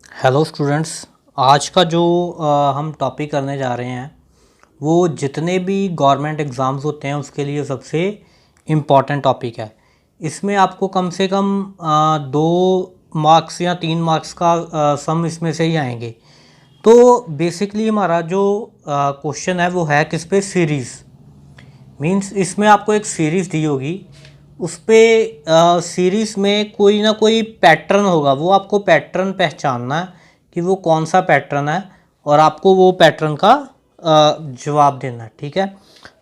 Hello students. आज का जो हम टॉपिक करने जा रहे हैं वो जितने भी गवर्नमेंट एग्ज़ाम्स होते हैं उसके लिए सबसे इम्पॉर्टेंट टॉपिक है। इसमें आपको कम से कम 2 मार्क्स या 3 मार्क्स का सम इसमें से ही आएंगे। तो बेसिकली हमारा जो क्वेश्चन है वो है किस पे, सीरीज़। मींस इसमें आपको एक सीरीज़ दी होगी, उस पर सीरीज़ में कोई ना कोई पैटर्न होगा, वो आपको पैटर्न पहचानना है कि वो कौन सा पैटर्न है और आपको वो पैटर्न का जवाब देना है। ठीक है,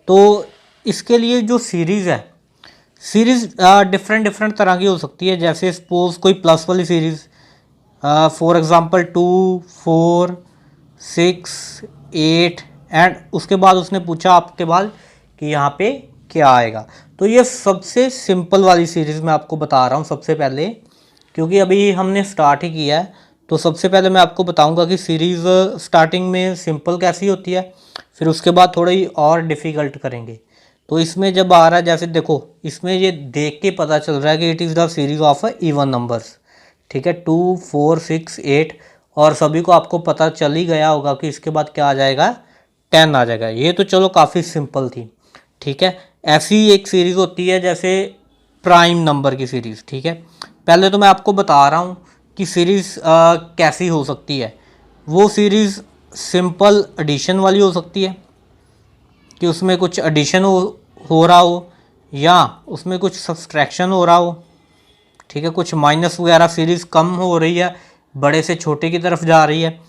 तो इसके लिए जो सीरीज़ है, सीरीज़ डिफरेंट तरह की हो सकती है। जैसे सपोज कोई प्लस वाली सीरीज़, फॉर एग्ज़ाम्पल 2, 4, 6, 8 एंड उसके बाद उसने पूछा आपके बाद कि यहाँ पे क्या आएगा। तो ये सबसे सिंपल वाली सीरीज़ मैं आपको बता रहा हूँ सबसे पहले, क्योंकि अभी हमने स्टार्ट ही किया है। तो सबसे पहले मैं आपको बताऊंगा कि सीरीज़ स्टार्टिंग में सिंपल कैसी होती है, फिर उसके बाद थोड़ी और डिफ़िकल्ट करेंगे। तो इसमें जब आ रहा है, जैसे देखो इसमें ये देख के पता चल रहा है कि it is the series of even numbers. ठीक है, 2, 4, 6, 8 और सभी को आपको पता चल ही गया होगा कि इसके बाद क्या आ जाएगा, 10 आ जाएगा। ये तो चलो काफ़ी सिंपल थी। ठीक है, ऐसी एक सीरीज़ होती है जैसे प्राइम नंबर की सीरीज़। ठीक है, पहले तो मैं आपको बता रहा हूँ कि सीरीज़ कैसी हो सकती है। वो सीरीज़ सिंपल एडिशन वाली हो सकती है कि उसमें कुछ एडिशन हो रहा हो या उसमें कुछ सब्सट्रैक्शन हो रहा हो। ठीक है, कुछ माइनस वगैरह सीरीज़ कम हो रही है, बड़े से छोटे की तरफ जा रही है।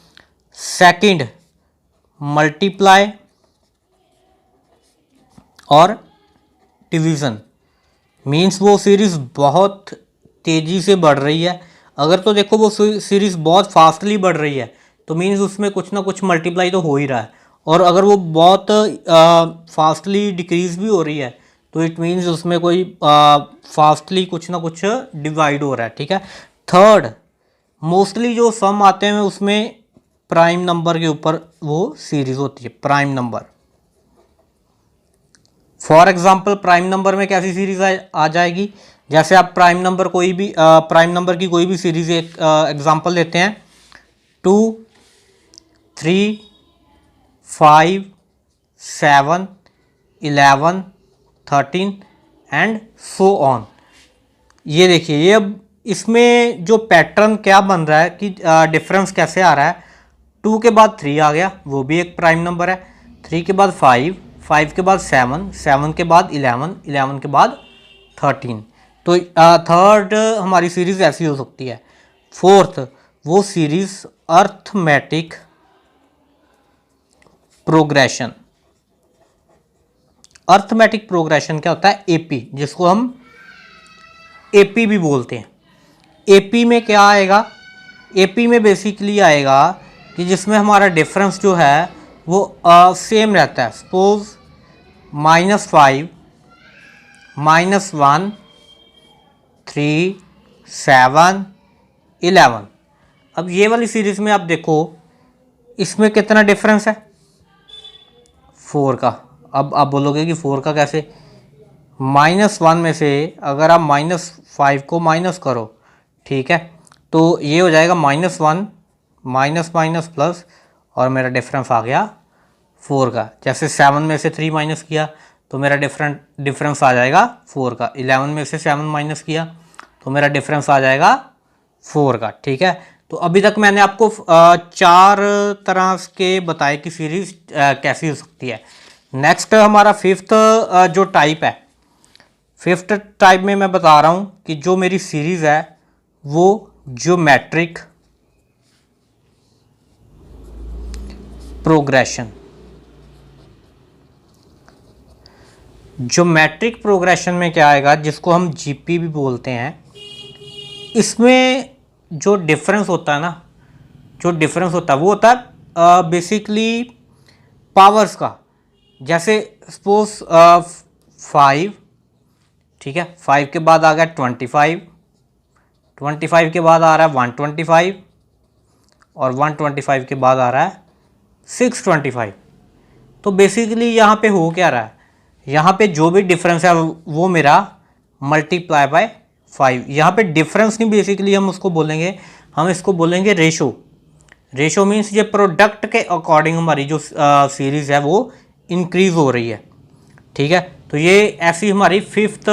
सेकंड, मल्टीप्लाई और डिवीज़न। मींस वो सीरीज़ बहुत तेज़ी से बढ़ रही है। अगर तो देखो वो सीरीज़ बहुत फास्टली बढ़ रही है तो मींस उसमें कुछ ना कुछ मल्टीप्लाई तो हो ही रहा है, और अगर वो बहुत फास्टली डिक्रीज़ भी हो रही है तो इट मीन्स उसमें कोई फास्टली कुछ ना कुछ डिवाइड हो रहा है। ठीक है, थर्ड, मोस्टली जो सम आते हैं उसमें प्राइम नंबर के ऊपर वो सीरीज़ होती है, prime number. For example prime number में कैसी सीरीज आ जाएगी, जैसे आप प्राइम नंबर कोई भी प्राइम नंबर की कोई भी सीरीज एक एग्जाम्पल लेते हैं, 2, 3, 5, 7, 11, 13 एंड सो ऑन। ये देखिए, ये अब इसमें जो पैटर्न क्या बन रहा है कि डिफरेंस कैसे आ रहा है। 2 के बाद 3 आ गया, वो भी एक प्राइम नंबर है। 3 के बाद 5, 5 के बाद 7, 7 के बाद 11, 11 के बाद 13। तो थर्ड हमारी सीरीज़ ऐसी हो सकती है। फोर्थ, वो series arithmetic progression. Arithmetic progression क्या होता है, एपी, जिसको हम एपी भी बोलते हैं। एपी में क्या आएगा, एपी में बेसिकली आएगा कि जिसमें हमारा डिफरेंस जो है वो सेम रहता है। सपोज -5, -1, 3, 7, 11। अब ये वाली सीरीज में आप देखो इसमें कितना डिफरेंस है, 4 का। अब आप बोलोगे कि 4 का कैसे, -1 में से अगर आप -5 को माइनस करो, ठीक है, तो ये हो जाएगा -1 माइनस माइनस प्लस और मेरा डिफरेंस आ गया 4 का। जैसे 7 में से 3 माइनस किया तो मेरा डिफरेंस आ जाएगा 4 का। 11 में से 7 माइनस किया तो मेरा डिफरेंस आ जाएगा 4 का। ठीक है, तो अभी तक मैंने आपको 4 तरह के बताए कि सीरीज कैसी हो सकती है। नेक्स्ट हमारा फिफ्थ जो टाइप है, फिफ्थ टाइप में मैं बता रहा हूँ कि जो मेरी सीरीज है वो ज्योमेट्रिक प्रोग्रेशन। ज्योमेट्रिक प्रोग्रेशन में क्या आएगा, जिसको हम जीपी भी बोलते हैं, इसमें जो डिफरेंस होता है ना, जो डिफरेंस होता है वो होता है बेसिकली पावर्स का। जैसे सपोज 5, ठीक है, 5 के बाद आ गया 25, 25 के बाद आ रहा है 125 और 125 के बाद आ रहा है 625। तो बेसिकली यहाँ पे हो क्या रहा है, यहाँ पे जो भी डिफरेंस है वो मेरा मल्टीप्लाई बाय 5। यहाँ पे डिफरेंस नहीं, बेसिकली हम उसको बोलेंगे, हम इसको बोलेंगे रेशो। रेशो मीन्स ये प्रोडक्ट के अकॉर्डिंग हमारी जो सीरीज़ है वो इंक्रीज़ हो रही है, ठीक है। तो ये ऐसी हमारी फिफ्थ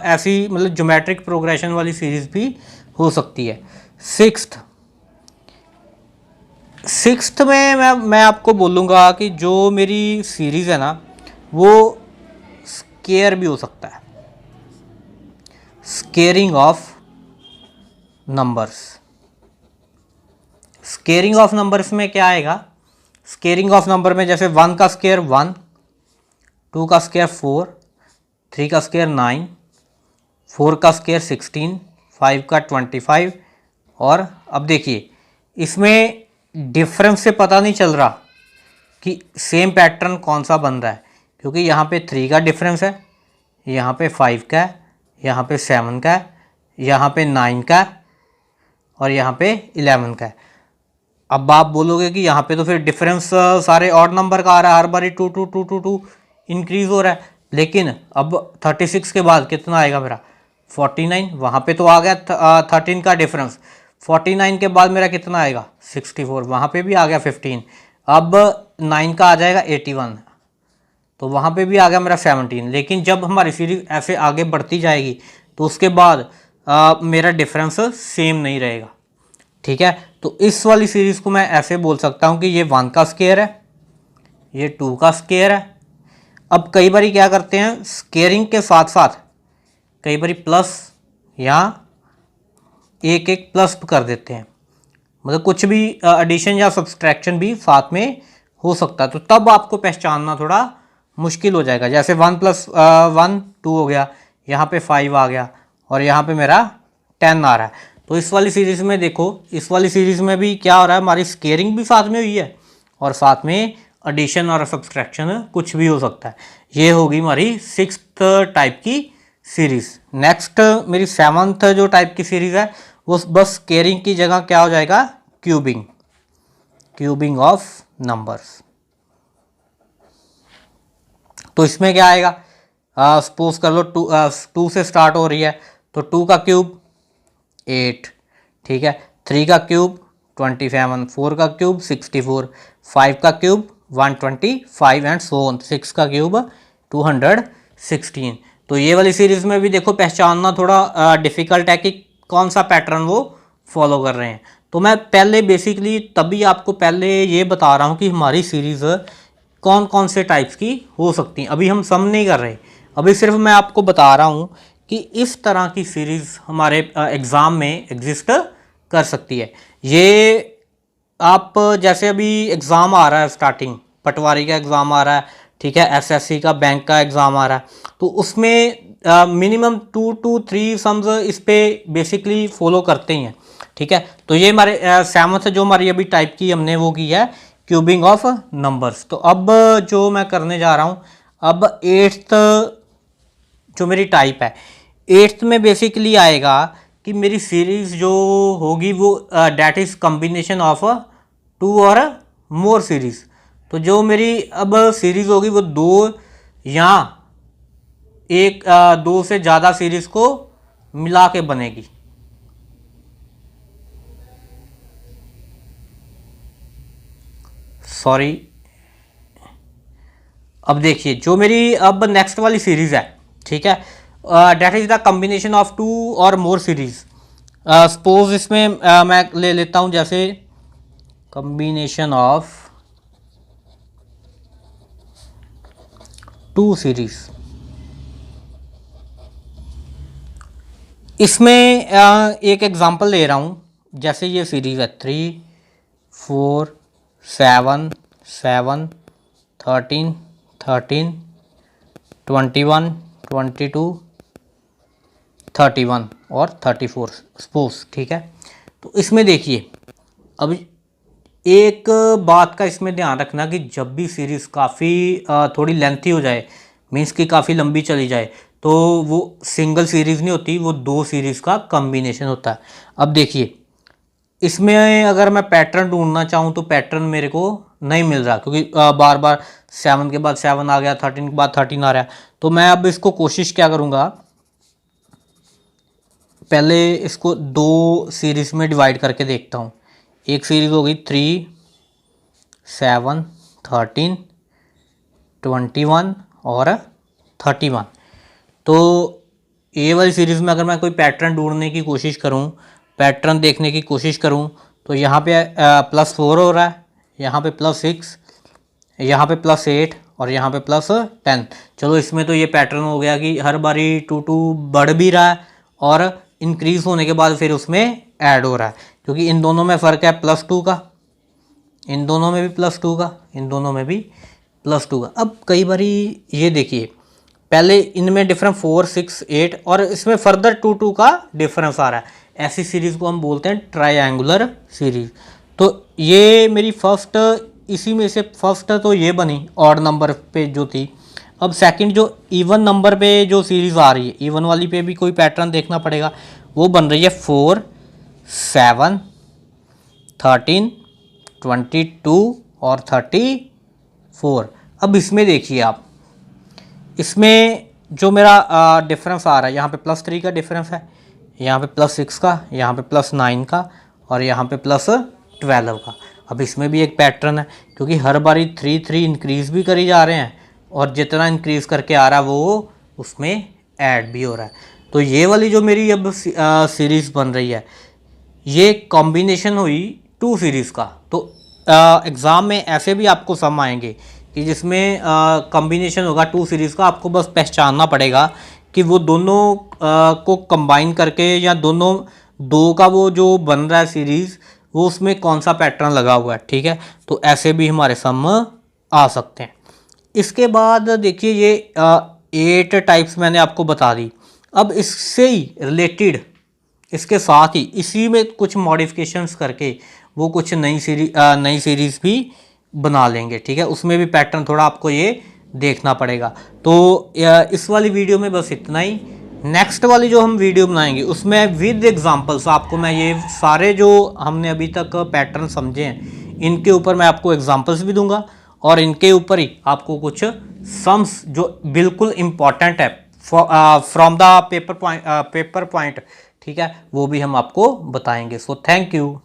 ऐसी मतलब ज्योमेट्रिक प्रोग्रेशन वाली सीरीज़ भी हो सकती है। सिक्स्थ में मैं आपको बोलूँगा कि जो मेरी सीरीज़ है ना वो स्केयर भी हो सकता है, squaring of numbers. Squaring of numbers में क्या आएगा, स्केयरिंग ऑफ नंबर में जैसे 1 का स्केयर 1, 2 का स्केयर 4, 3 का स्केयर 9, 4 का स्केयर 16, 5 का 25। और अब देखिए इसमें डिफरेंस से पता नहीं चल रहा कि सेम पैटर्न कौन सा बन रहा है, क्योंकि यहाँ पे 3 का डिफरेंस है, यहाँ पे 5 का है, यहाँ पे 7 का है, यहाँ पे 9 का है और यहाँ पे 11 का है। अब आप बोलोगे कि यहाँ पे तो फिर डिफरेंस सारे ऑड नंबर का आ रहा है, हर बारी 2 2 2 2 2 इंक्रीज हो रहा है। लेकिन अब 36 के बाद कितना आएगा मेरा 49, वहाँ पे तो आ गया 13 का डिफरेंस। 49 के बाद मेरा कितना आएगा 64, वहाँ पे भी आ गया 15। अब 9 का आ जाएगा 81, तो वहाँ पे भी आ गया मेरा 17। लेकिन जब हमारी सीरीज ऐसे आगे बढ़ती जाएगी तो उसके बाद मेरा डिफरेंस सेम नहीं रहेगा, ठीक है। तो इस वाली सीरीज़ को मैं ऐसे बोल सकता हूँ कि ये 1 का स्केयर है, ये 2 का स्केयर है। अब कई बार क्या करते हैं स्केयरिंग के साथ साथ कई बार प्लस या एक एक प्लस कर देते हैं, मतलब कुछ भी एडिशन या सब्सट्रैक्शन भी साथ में हो सकता है। तो तब आपको पहचानना थोड़ा मुश्किल हो जाएगा। जैसे 1 + 1 2 हो गया, यहाँ पे 5 आ गया और यहाँ पे मेरा 10 आ रहा है। तो इस वाली सीरीज़ में देखो, इस वाली सीरीज़ में भी क्या हो रहा है, हमारी स्केयरिंग भी साथ में हुई है और साथ में एडिशन और सब्सट्रैक्शन कुछ भी हो सकता है। ये होगी हमारी 6th टाइप की सीरीज़। नेक्स्ट मेरी 7th जो टाइप की सीरीज़ है वो बस स्केयरिंग की जगह क्या हो जाएगा, क्यूबिंग, क्यूबिंग ऑफ नंबर्स। तो इसमें क्या आएगा, सपोज कर लो 2 से स्टार्ट हो रही है तो 2 का क्यूब 8, ठीक है। 3 का क्यूब 27, 4 का क्यूब 64, 5 का क्यूब 125 एंड सो ऑन, 6 का क्यूब 216। तो ये वाली सीरीज़ में भी देखो पहचानना थोड़ा डिफ़िकल्ट है कि कौन सा पैटर्न वो फॉलो कर रहे हैं। तो मैं पहले बेसिकली तभी आपको पहले ये बता रहा हूँ कि हमारी सीरीज़ कौन कौन से टाइप्स की हो सकती हैं। अभी हम सम नहीं कर रहे, अभी सिर्फ मैं आपको बता रहा हूँ कि इस तरह की सीरीज़ हमारे एग्ज़ाम में एग्जिस्ट कर सकती है। ये आप जैसे अभी एग्ज़ाम आ रहा है, स्टार्टिंग पटवारी का एग्ज़ाम आ रहा है, ठीक है, एसएससी का बैंक का एग्ज़ाम आ रहा है, तो उसमें मिनिमम 2 to 3 सम्स इस पे बेसिकली फॉलो करते ही हैं, ठीक है। तो ये हमारे 7th जो हमारी अभी टाइप की हमने वो की है क्यूबिंग ऑफ नंबर्स। तो अब जो मैं करने जा रहा हूँ, अब 8th जो मेरी टाइप है, 8th में बेसिकली आएगा कि मेरी सीरीज़ जो होगी वो डैट इज़ कम्बिनेशन ऑफ 2 और मोर सीरीज़। तो जो मेरी अब सीरीज़ होगी वो 2 या 2 से ज़्यादा सीरीज़ को मिला के बनेगी। सॉरी, अब देखिए जो मेरी अब नेक्स्ट वाली सीरीज़ है, ठीक है, that is the combination of 2 और मोर सीरीज़। सपोज इसमें मैं ले लेता हूँ जैसे कम्बिनेशन ऑफ 2 सीरीज़। इसमें एक एग्जांपल ले रहा हूँ, जैसे ये सीरीज़ है 3 4 7 7 13 13 21 22 31 और 34 सपोज, ठीक है। तो इसमें देखिए अब एक बात का इसमें ध्यान रखना कि जब भी सीरीज़ काफ़ी थोड़ी लेंथी हो जाए, मीन्स कि काफ़ी लंबी चली जाए, तो वो सिंगल सीरीज़ नहीं होती, वो 2 सीरीज़ का कॉम्बिनेशन होता है। अब देखिए इसमें अगर मैं पैटर्न ढूंढना चाहूँ तो पैटर्न मेरे को नहीं मिल रहा, क्योंकि बार बार 7 के बाद 7 आ गया, 13 के बाद 13 आ रहा है। तो मैं अब इसको कोशिश क्या करूँगा, पहले इसको 2 सीरीज़ में डिवाइड करके देखता हूँ। एक सीरीज़ होगी 3, 7, 13, 21 और 31। तो ये वाली सीरीज़ में अगर मैं कोई पैटर्न ढूंढने की कोशिश करूं, पैटर्न देखने की कोशिश करूं, तो यहाँ पे +4 हो रहा है, यहाँ पे +6, यहाँ पे +8 और यहाँ पे +10। चलो इसमें तो ये पैटर्न हो गया कि हर बारी 2 बढ़ भी रहा है और इंक्रीज़ होने के बाद फिर उसमें ऐड हो रहा है, क्योंकि इन दोनों में फ़र्क है +2 का, इन दोनों में भी +2 का, इन दोनों में भी +2 का। अब कई बारी ये देखिए, पहले इनमें डिफरेंस 4, 6, 8 और इसमें फर्दर 2 का डिफरेंस आ रहा है। ऐसी सीरीज़ को हम बोलते हैं ट्रायंगुलर सीरीज़। तो ये मेरी फर्स्ट, इसी में से फर्स्ट तो ये बनी ऑड नंबर पे जो थी। अब सेकंड जो इवन नंबर पे जो सीरीज़ आ रही है, इवन वाली पे भी कोई पैटर्न देखना पड़ेगा। वो बन रही है 4, 7, 13, 22 और 34। अब इसमें देखिए आप, इसमें जो मेरा डिफरेंस आ रहा है, यहाँ पे +3 का डिफरेंस है, यहाँ पे +6 का, यहाँ पे +9 का और यहाँ पे +12 का। अब इसमें भी एक पैटर्न है, क्योंकि हर बारी 3 इंक्रीज़ भी करी जा रहे हैं और जितना इंक्रीज़ करके आ रहा है वो उसमें ऐड भी हो रहा है। तो ये वाली जो मेरी अब सीरीज़ बन रही है, ये कॉम्बिनेशन हुई 2 सीरीज़ का। तो एग्ज़ाम में ऐसे भी आपको सम आएंगे कि जिसमें कॉम्बिनेशन होगा 2 सीरीज़ का। आपको बस पहचानना पड़ेगा कि वो दोनों को कंबाइन करके या दोनों 2 का वो जो बन रहा है सीरीज़, वो उसमें कौन सा पैटर्न लगा हुआ है, ठीक है। तो ऐसे भी हमारे सम आ सकते हैं। इसके बाद देखिए ये 8 टाइप्स मैंने आपको बता दी। अब इससे ही रिलेटेड, इसके साथ ही इसी में कुछ मॉडिफिकेशंस करके वो कुछ नई सीरीज़ भी बना लेंगे, ठीक है। उसमें भी पैटर्न थोड़ा आपको ये देखना पड़ेगा। तो इस वाली वीडियो में बस इतना ही। नेक्स्ट वाली जो हम वीडियो बनाएंगे उसमें विद एग्जांपल्स आपको मैं ये सारे जो हमने अभी तक पैटर्न समझे हैं, इनके ऊपर मैं आपको एग्जांपल्स भी दूंगा और इनके ऊपर ही आपको कुछ सम्स जो बिल्कुल इम्पॉर्टेंट है फ्रॉम द पेपर पॉइंट, ठीक है, वो भी हम आपको बताएंगे। So thank you.